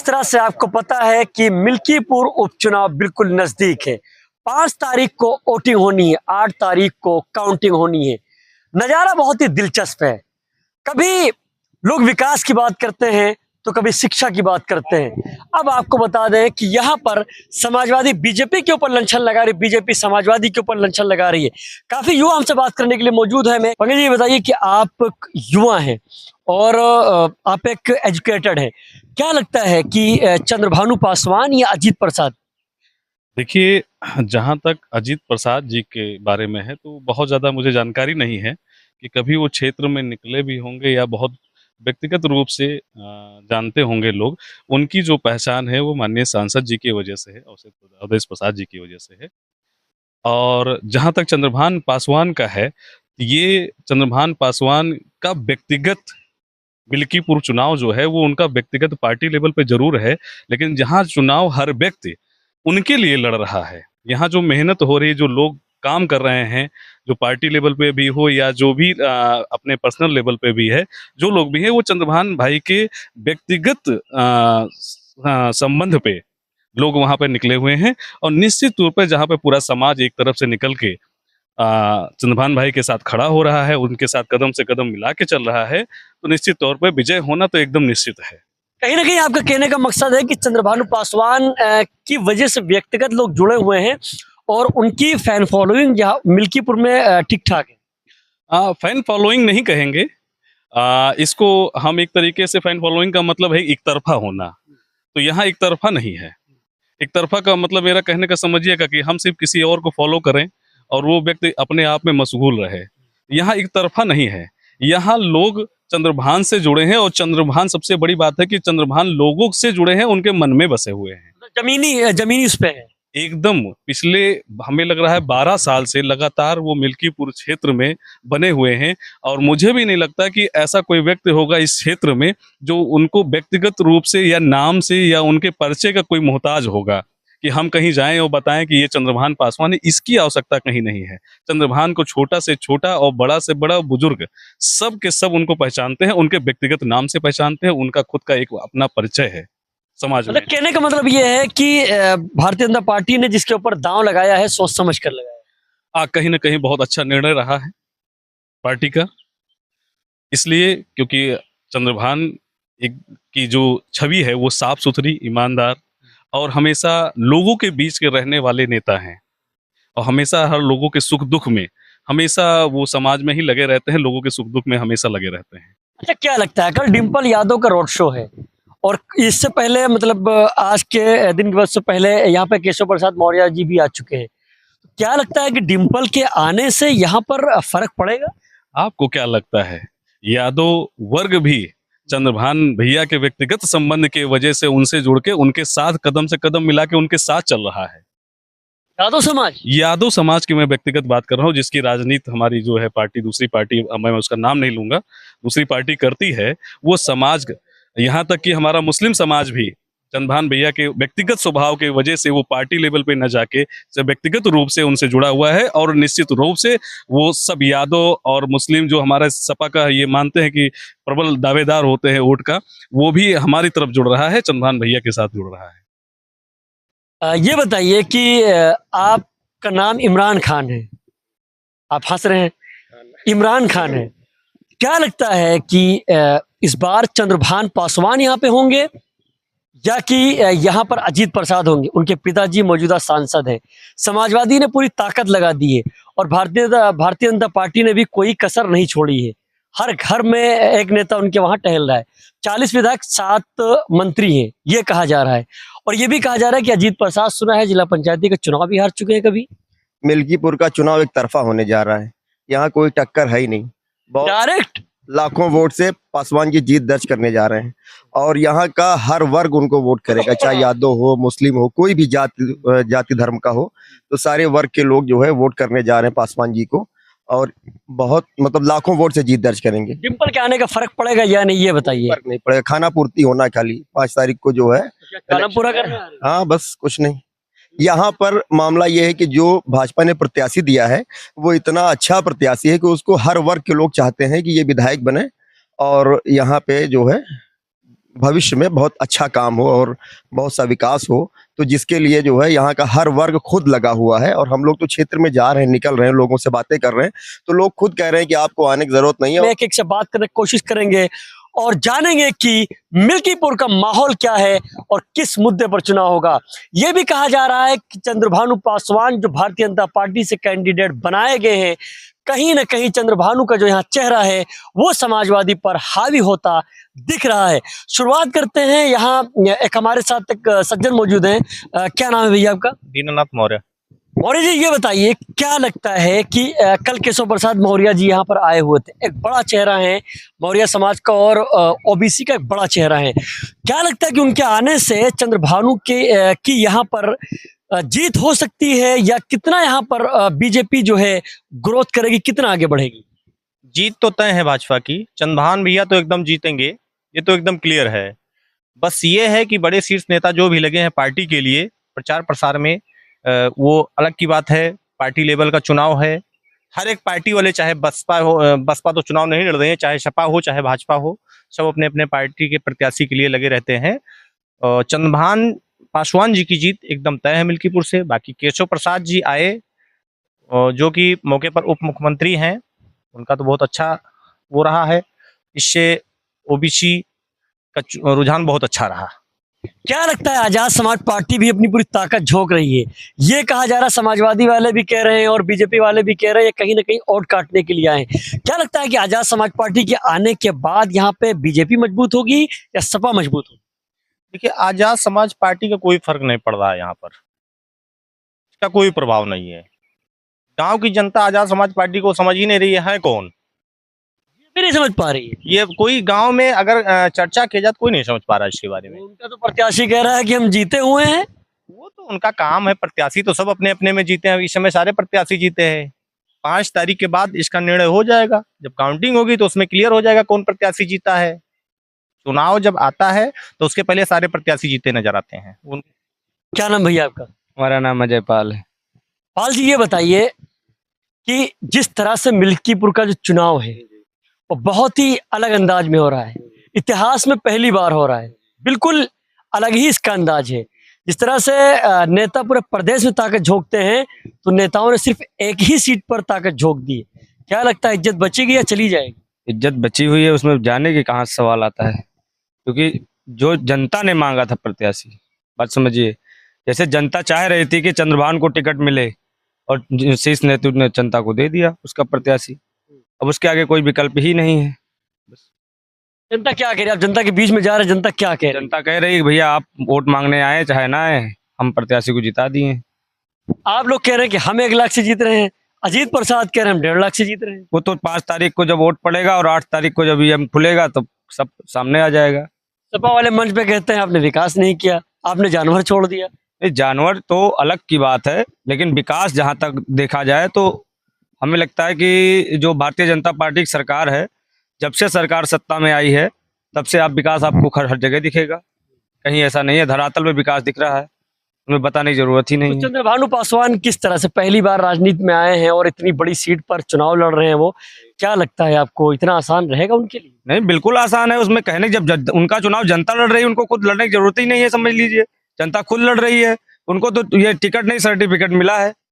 तरह से आपको पता है कि मिल्कीपुर उपचुनाव बिल्कुल नजदीक है। 5 तारीख को वोटिंग होनी है, 8 तारीख को काउंटिंग होनी है। नजारा बहुत ही दिलचस्प है। कभी लोग विकास की बात करते हैं तो कभी शिक्षा की बात करते हैं। अब आपको बता दें कि यहाँ पर समाजवादी बीजेपी के ऊपर लंछन लगा रही, बीजेपी समाजवादी के ऊपर लंछन लगा रही है। काफी युवा हमसे बात करने के लिए मौजूद है। मैं पंकज जी बताइए कि आप युवा हैं और आप एक एजुकेटेड हैं। क्या लगता है कि चंद्रभानु पासवान या अजीत प्रसाद? देखिए, जहाँ तक अजीत प्रसाद जी के बारे में है तो बहुत ज़्यादा मुझे जानकारी नहीं है कि कभी वो क्षेत्र में निकले भी होंगे या बहुत व्यक्तिगत रूप से जानते होंगे लोग। उनकी जो पहचान है वो माननीय सांसद जी की वजह से है, अवधेश प्रसाद जी की वजह से है। और जहाँ तक चंद्रभान पासवान का है, ये चंद्रभान पासवान का व्यक्तिगत मिल्कीपुर चुनाव जो है वो उनका व्यक्तिगत पार्टी लेवल पे ज़रूर है, लेकिन जहाँ चुनाव हर व्यक्ति उनके लिए लड़ रहा है, यहाँ जो मेहनत हो रही है, जो लोग काम कर रहे हैं, जो पार्टी लेवल पे भी हो या जो भी अपने पर्सनल लेवल पे भी है, जो लोग भी हैं वो चंद्रभान भाई के व्यक्तिगत संबंध पे लोग वहाँ पे निकले हुए हैं। और निश्चित तौर पे जहाँ पे पूरा समाज एक तरफ से निकल के चंद्रभान भाई के साथ खड़ा हो रहा है, उनके साथ कदम से कदम मिला के चल रहा है, तो निश्चित तौर पे विजय होना तो एकदम निश्चित है। कहीं ना कहीं आपका कहने का मकसद है कि चंद्रभानु पासवान की वजह से व्यक्तिगत लोग जुड़े हुए हैं और उनकी फैन फॉलोइंग यहाँ मिल्कीपुर में ठीक ठाक है। फैन फॉलोइंग नहीं कहेंगे, इसको हम एक तरीके से फैन फॉलोइंग का मतलब है एक तरफा होना, तो यहाँ एक तरफा नहीं है। एक तरफा का मतलब मेरा कहने का समझिएगा कि हम सिर्फ किसी और को फॉलो करें और वो व्यक्ति अपने आप में मशगूल रहे। यहाँ एक तरफा नहीं है, यहाँ लोग चंद्रभान से जुड़े हैं और चंद्रभान सबसे बड़ी बात है कि चंद्रभान लोगों से जुड़े हैं, उनके मन में बसे हुए हैं। जमीनी उस पे है एकदम पिछले हमें लग रहा है 12 साल से लगातार वो मिल्कीपुर क्षेत्र में बने हुए हैं और मुझे भी नहीं लगता कि ऐसा कोई व्यक्ति होगा इस क्षेत्र में जो उनको व्यक्तिगत रूप से या नाम से या उनके परिचय का कोई मोहताज होगा कि हम कहीं जाएं और बताएं कि ये चंद्रभान पासवान है। इसकी आवश्यकता कहीं नहीं है। चंद्रभान को छोटा से छोटा और बड़ा से बड़ा बुजुर्ग सब के सब उनको पहचानते हैं, उनके व्यक्तिगत नाम से पहचानते हैं, उनका खुद का एक अपना परिचय है समाज में। कहने का मतलब ये है कि भारतीय जनता पार्टी ने जिसके ऊपर दांव लगाया है सोच समझ कर लगाया है। कहीं ना कहीं बहुत अच्छा निर्णय रहा है पार्टी का, इसलिए क्योंकि चंद्रभान की जो छवि है वो साफ सुथरी, ईमानदार और हमेशा लोगों के बीच के रहने वाले नेता हैं और हमेशा हर लोगों के सुख दुख में हमेशा वो समाज में ही लगे रहते हैं, लोगों के सुख दुख में हमेशा लगे रहते हैं। अच्छा, क्या लगता है कल डिम्पल यादव का रोड शो है और इससे पहले मतलब आज के दिन के से पहले यहाँ पे केशव प्रसाद मौर्य जी भी आ चुके हैं। क्या लगता है कि डिम्पल के आने से यहाँ पर फर्क पड़ेगा? आपको क्या लगता है? यादव वर्ग भी चंद्रभान भैया के व्यक्तिगत संबंध के वजह से उनसे जुड़ के उनके साथ कदम से कदम मिला के उनके साथ चल रहा है। यादव समाज की मैं व्यक्तिगत बात कर रहा हूँ, जिसकी राजनीति हमारी जो है पार्टी, दूसरी पार्टी, मैं उसका नाम नहीं लूंगा, दूसरी पार्टी करती है, वो समाज, यहाँ तक कि हमारा मुस्लिम समाज भी चंद्रभान भैया के व्यक्तिगत स्वभाव की वजह से वो पार्टी लेवल पे न जाके व्यक्तिगत रूप से उनसे जुड़ा हुआ है। और निश्चित रूप से वो सब यादव और मुस्लिम जो हमारा सपा का ये मानते हैं कि प्रबल दावेदार होते हैं वोट का, वो भी हमारी तरफ जुड़ रहा है, चंद्रभान भैया के साथ जुड़ रहा है। ये बताइए कि आपका नाम इमरान खान है, आप हंस रहे हैं, इमरान खान है। क्या लगता है कि इस बार चंद्रभान पासवान यहाँ पे होंगे या कि यहाँ पर अजीत प्रसाद होंगे? उनके पिताजी मौजूदा सांसद हैं, समाजवादी ने पूरी ताकत लगा दी है और भारतीय जनता पार्टी ने भी कोई कसर नहीं छोड़ी है। हर घर में एक नेता उनके वहां टहल रहा है। 40 विधायक, 7 मंत्री हैं, ये कहा जा रहा है। और ये भी कहा जा रहा है कि अजीत प्रसाद सुना है जिला पंचायती का चुनाव भी हार चुके हैं। कभी मिल्कीपुर का चुनाव एक तरफा होने जा रहा है, यहाँ कोई टक्कर है ही नहीं। डायरेक्ट लाखों वोट से पासवान की जीत दर्ज करने जा रहे हैं और यहाँ का हर वर्ग उनको वोट करेगा, चाहे यादव हो, मुस्लिम हो, कोई भी जाति धर्म का हो, तो सारे वर्ग के लोग जो है वोट करने जा रहे हैं पासवान जी को और बहुत मतलब लाखों वोट से जीत दर्ज करेंगे। डिम्पल के आने का फर्क पड़ेगा या नहीं, ये बताइए। फर्क नहीं पड़ेगा, खाना पूर्ति होना खाली 5 तारीख को जो है खाना पूरा करना। हाँ, बस कुछ नहीं। यहाँ पर मामला यह है कि जो भाजपा ने प्रत्याशी दिया है वो इतना अच्छा प्रत्याशी है कि उसको हर वर्ग के लोग चाहते हैं कि ये विधायक बने और यहाँ पे जो है भविष्य में बहुत अच्छा काम हो और बहुत सा विकास हो। तो जिसके लिए जो है यहाँ का हर वर्ग खुद लगा हुआ है, और हम लोग तो क्षेत्र में जा रहे हैं, निकल रहे हैं, लोगों से बातें कर रहे हैं, तो लोग खुद कह रहे हैं कि आपको आने की जरूरत नहीं है। एक एक से बात करने की कोशिश करेंगे और जानेंगे कि मिल्कीपुर का माहौल क्या है और किस मुद्दे पर चुनाव होगा। यह भी कहा जा रहा है कि चंद्रभानु पासवान जो भारतीय जनता पार्टी से कैंडिडेट बनाए गए हैं, कहीं ना कहीं चंद्रभानु का जो यहाँ चेहरा है वो समाजवादी पर हावी होता दिख रहा है। शुरुआत करते हैं। यहाँ एक हमारे साथ एक सज्जन मौजूद हैं। क्या नाम है भैया आपका? दीनानाथ मौर्य। मौर्य जी, ये बताइए क्या लगता है कि कल केशव प्रसाद मौर्य जी यहाँ पर आए हुए थे, एक बड़ा चेहरा है मौर्य समाज का और ओबीसी का एक बड़ा चेहरा है। क्या लगता है कि उनके आने से चंद्रभानु के की यहाँ पर जीत हो सकती है, या कितना यहाँ पर बीजेपी जो है ग्रोथ करेगी, कितना आगे बढ़ेगी? जीत तो तय है भाजपा की। चंद्रभान भैया तो एकदम जीतेंगे, ये तो एकदम क्लियर है। बस ये है कि बड़े शीर्ष नेता जो भी लगे हैं पार्टी के लिए प्रचार प्रसार में, वो अलग की बात है। पार्टी लेवल का चुनाव है। हर एक पार्टी वाले, चाहे बसपा हो, बसपा तो चुनाव नहीं लड़ रहे हैं, चाहे सपा हो चाहे भाजपा हो, सब अपने अपने पार्टी के प्रत्याशी के लिए लगे रहते हैं। चंद्रभान पासवान जी की जीत एकदम तय है मिल्कीपुर से। बाकी केशव प्रसाद जी आए, जो कि मौके पर उप मुख्यमंत्री हैं, उनका तो बहुत अच्छा वो रहा है। इससे ओबीसी का रुझान बहुत अच्छा रहा। क्या लगता है आजाद समाज पार्टी भी अपनी पूरी ताकत झोंक रही है? ये कहा जा रहा है, समाजवादी वाले भी कह रहे हैं और बीजेपी वाले भी कह रहे हैं, कहीं ना कहीं वोट काटने के लिए आए हैं। क्या लगता है कि आजाद समाज पार्टी के आने के बाद यहाँ पे बीजेपी मजबूत होगी या सपा मजबूत होगी? देखिए, आजाद समाज पार्टी का कोई फर्क नहीं पड़ रहा है यहाँ पर, इसका कोई प्रभाव नहीं है। गांव की जनता आजाद समाज पार्टी को समझ ही नहीं रही है कौन। भी नहीं समझ पा रही है। ये कोई गांव में अगर चर्चा की जाए तो कोई नहीं समझ पा रहा है इसके बारे में। उनका तो प्रत्याशी कह रहा है कि हम जीते हुए हैं। वो तो उनका काम है। प्रत्याशी तो सब अपने अपने में जीते हैं। इस समय सारे प्रत्याशी जीते हैं। 5 तारीख के बाद इसका निर्णय हो जाएगा। जब काउंटिंग होगी तो उसमें क्लियर हो जाएगा कौन प्रत्याशी जीता है। चुनाव जब आता है तो उसके पहले सारे प्रत्याशी जीते नजर आते हैं। क्या नाम भैया आपका? हमारा नाम अजय पाल है। पाल जी, ये बताइए कि जिस तरह से मिल्कीपुर का जो चुनाव है वो बहुत ही अलग अंदाज में हो रहा है, इतिहास में पहली बार हो रहा है, बिल्कुल अलग ही इसका अंदाज है। जिस तरह से नेता पूरे प्रदेश में ताकत झोंकते हैं, तो नेताओं ने सिर्फ एक ही सीट पर ताकत झोंक दी है। क्या लगता है, इज्जत बचेगी या चली जाएगी? इज्जत बची हुई है, उसमें जाने की कहाँ से सवाल आता है, क्योंकि जो जनता ने मांगा था प्रत्याशी, बात समझिए। जैसे जनता चाह रही थी कि चंद्रभान को टिकट मिले और शीर्ष नेतृत्व ने जनता को दे दिया उसका प्रत्याशी। अब उसके आगे कोई विकल्प ही नहीं है। जनता क्या कह रही है? आप जनता के बीच में जा रहे हैं, जनता क्या कह रही है? जनता कह रही है भैया आप वोट मांगने आए चाहे ना आए, हम प्रत्याशी को जिता दिए। आप लोग कह रहे हैं कि हम 1 लाख से जीत रहे हैं, अजीत प्रसाद कह रहे हैं हम 1.5 लाख से जीत रहे हैं। वो तो 5 तारीख को जब वोट पड़ेगा और 8 तारीख को जब ईवीएम खुलेगा तो सब सामने आ जाएगा। सपा वाले मंच पे कहते हैं आपने विकास नहीं किया, आपने जानवर छोड़ दिया। ये जानवर तो अलग की बात है, लेकिन विकास जहां तक देखा जाए तो हमें लगता है कि जो भारतीय जनता पार्टी की सरकार है, जब से सरकार सत्ता में आई है तब से आप विकास आपको हर जगह दिखेगा। कहीं ऐसा नहीं है, धरातल में विकास दिख रहा है, हमें बताने की जरूरत ही नहीं तो है। चंद्रभानु पासवान किस तरह से पहली बार राजनीति में आए हैं और इतनी बड़ी सीट पर चुनाव लड़ रहे हैं, वो क्या लगता है आपको, इतना आसान रहेगा उनके लिए? नहीं, बिल्कुल आसान है। उसमें कहने जब उनका चुनाव जनता लड़ रही है, उनको खुद लड़ने की जरूरत ही नहीं है। समझ लीजिए, जनता खुद लड़ रही है, उनको तो ये टिकट नहीं सर्टिफिकेट मिला है।